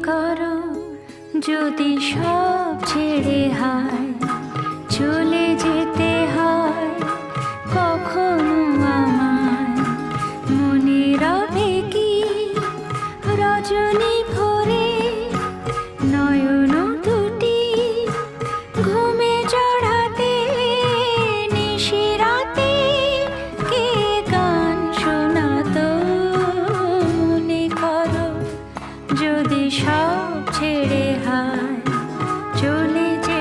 করো যদি সব ছেড়ে হায় চলে যেতে হয় কখনো আমায় মনে রবে কি রজনী ভরে নয়ন দুটি ঘুমে জড়াতে নিশিরাতে কে গান শোনাতো মনে করো যদি সব ছেড়ে হায় চলে যে